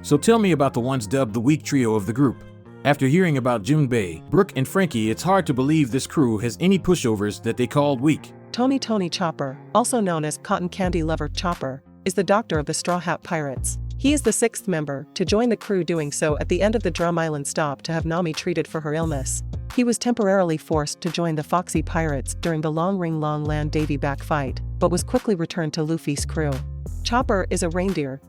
So tell me about the ones dubbed the weak trio of the group. After hearing about Junbei, Brook, and Frankie, it's hard to believe this crew has any pushovers that they called weak. Tony Chopper, also known as Cotton Candy Lover Chopper, is the doctor of the Straw Hat Pirates. He is the sixth member to join the crew, doing so at the end of the Drum Island stop to have Nami treated for her illness. He was temporarily forced to join the Foxy Pirates during the Long Ring Long Land Davy back fight, but was quickly returned to Luffy's crew. Chopper is a reindeer.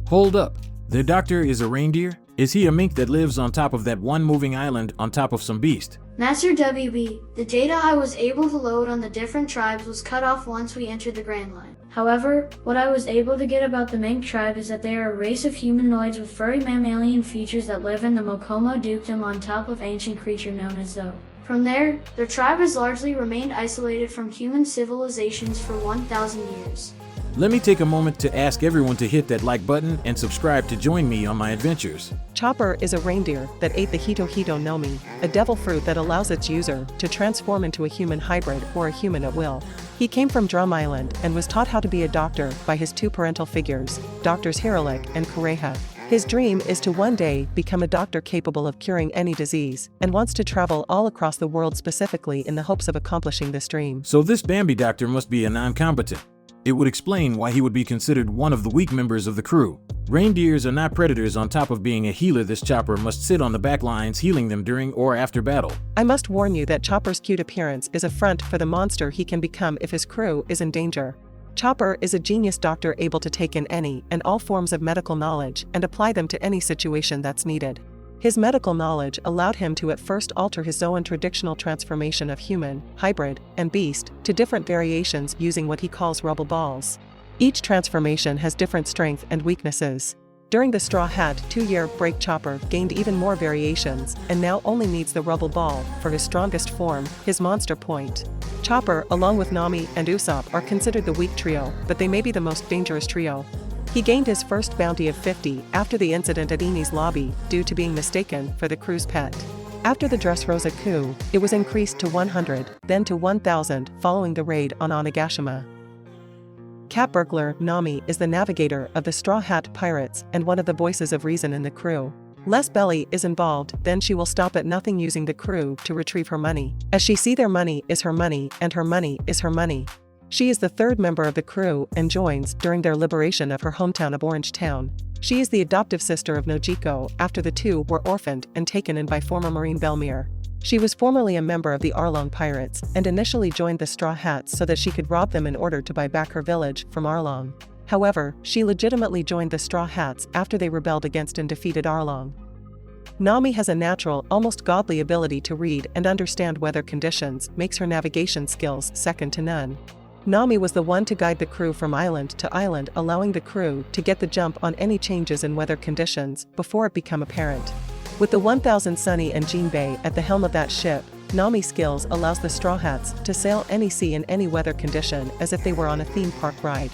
Hold up. The doctor is a reindeer? Is he a mink that lives on top of that one moving island on top of some beast? Master WB, the data I was able to load on the different tribes was cut off once we entered the Grand Line. However, what I was able to get about the Mink tribe is that they are a race of humanoids with furry mammalian features that live in the Mokomo Dukedom on top of ancient creature known as Zo. From there, their tribe has largely remained isolated from human civilizations for 1,000 years. Let me take a moment to ask everyone to hit that like button and subscribe to join me on my adventures. Chopper is a reindeer that ate the Hito Nomi, a devil fruit that allows its user to transform into a human hybrid or a human at will. He came from Drum Island and was taught how to be a doctor by his two parental figures, Doctors Hirolik and Kureha. His dream is to one day become a doctor capable of curing any disease, and wants to travel all across the world specifically in the hopes of accomplishing this dream. So this Bambi doctor must be a non-combatant. It would explain why he would be considered one of the weak members of the crew. Reindeers are not predators. On top of being a healer, this Chopper must sit on the back lines healing them during or after battle. I must warn you that Chopper's cute appearance is a front for the monster he can become if his crew is in danger. Chopper is a genius doctor able to take in any and all forms of medical knowledge and apply them to any situation that's needed. His medical knowledge allowed him to at first alter his Zoan traditional transformation of human, hybrid, and beast to different variations using what he calls rubble balls. Each transformation has different strengths and weaknesses. During the Straw Hat 2-year break, Chopper gained even more variations and now only needs the rubble ball for his strongest form, his monster point. Chopper, along with Nami and Usopp, are considered the weak trio, but they may be the most dangerous trio. He gained his first bounty of 50 after the incident at Eni's lobby due to being mistaken for the crew's pet. After the Dressrosa coup, it was increased to 100, then to 1,000 following the raid on Onigashima. Bugler Nami is the navigator of the Straw Hat Pirates and one of the voices of reason in the crew. Less Belly is involved, then she will stop at nothing using the crew to retrieve her money, as she sees their money is her money and her money is her money. She is the third member of the crew and joins during their liberation of her hometown of Orange Town. She is the adoptive sister of Nojiko after the two were orphaned and taken in by former Marine Belmere. She was formerly a member of the Arlong Pirates and initially joined the Straw Hats so that she could rob them in order to buy back her village from Arlong. However, she legitimately joined the Straw Hats after they rebelled against and defeated Arlong. Nami has a natural, almost godly ability to read and understand weather conditions, makes her navigation skills second to none. Nami was the one to guide the crew from island to island, allowing the crew to get the jump on any changes in weather conditions before it become apparent. With the 1000 Sunny and Jinbei at the helm of that ship, Nami's skills allows the Straw Hats to sail any sea in any weather condition as if they were on a theme park ride.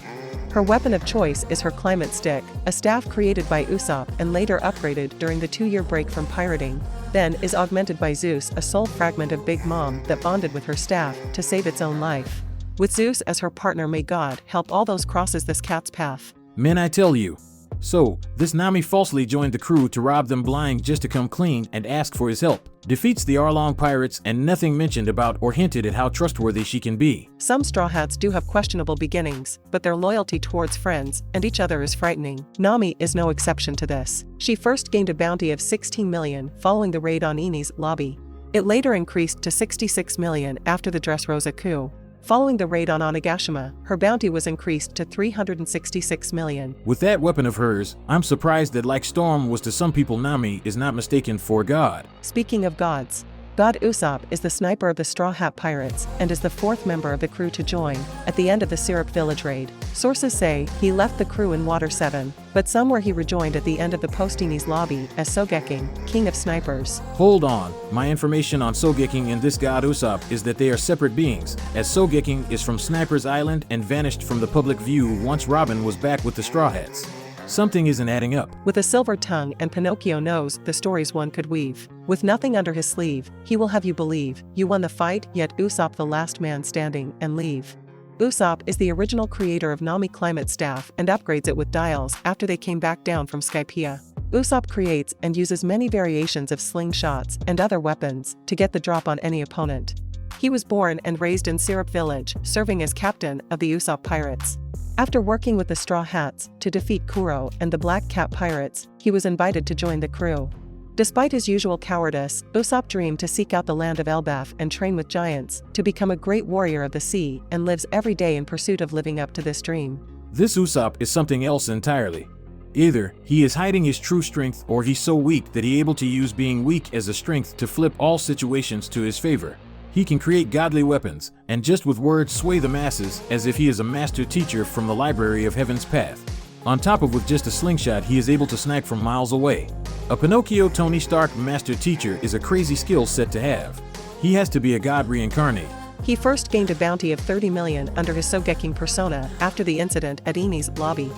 Her weapon of choice is her climate stick, a staff created by Usopp and later upgraded during the 2-year break from pirating, then is augmented by Zeus, a soul fragment of Big Mom that bonded with her staff to save its own life. With Zeus as her partner, may God help all those crosses this cat's path. Men, I tell you. So, this Nami falsely joined the crew to rob them blind just to come clean and ask for his help. Defeats the Arlong Pirates and nothing mentioned about or hinted at how trustworthy she can be. Some Straw Hats do have questionable beginnings, but their loyalty towards friends and each other is frightening. Nami is no exception to this. She first gained a bounty of 16 million following the raid on Eni's lobby. It later increased to 66 million after the Dressrosa coup. Following the raid on Onigashima, her bounty was increased to 366 million. With that weapon of hers, I'm surprised that like Storm was to some people, Nami is not mistaken for God. Speaking of gods, God Usopp is the sniper of the Straw Hat Pirates and is the 4th member of the crew to join at the end of the Syrup Village raid. Sources say he left the crew in Water 7, but somewhere he rejoined at the end of the Postini's lobby as Sogeking, king of snipers. Hold on, my information on Sogeking and this god Usopp is that they are separate beings, as Sogeking is from Sniper's Island and vanished from the public view once Robin was back with the Straw Hats. Something isn't adding up. With a silver tongue and Pinocchio knows the stories one could weave. With nothing under his sleeve, he will have you believe you won the fight, yet Usopp the last man standing and leave. Usopp is the original creator of Nami climate staff and upgrades it with dials after they came back down from Skypiea. Usopp creates and uses many variations of slingshots and other weapons to get the drop on any opponent. He was born and raised in Syrup Village, serving as captain of the Usopp Pirates. After working with the Straw Hats to defeat Kuro and the Black Cat Pirates, he was invited to join the crew. Despite his usual cowardice, Usopp dreamed to seek out the land of Elbaf and train with giants, to become a great warrior of the sea, and lives every day in pursuit of living up to this dream. This Usopp is something else entirely. Either he is hiding his true strength, or he's so weak that he's able to use being weak as a strength to flip all situations to his favor. He can create godly weapons, and just with words sway the masses as if he is a master teacher from the library of Heaven's Path. On top of with just a slingshot, he is able to snipe from miles away. A Pinocchio Tony Stark master teacher is a crazy skill set to have. He has to be a god reincarnate. He first gained a bounty of 30 million under his Sogeking persona after the incident at Eni's lobby.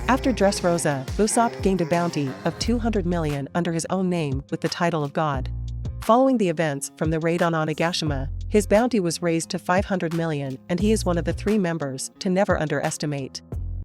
After Dressrosa, Usopp gained a bounty of 200 million under his own name with the title of god. Following the events from the raid on Onigashima, his bounty was raised to 500 million, and he is one of the 3 members to never underestimate.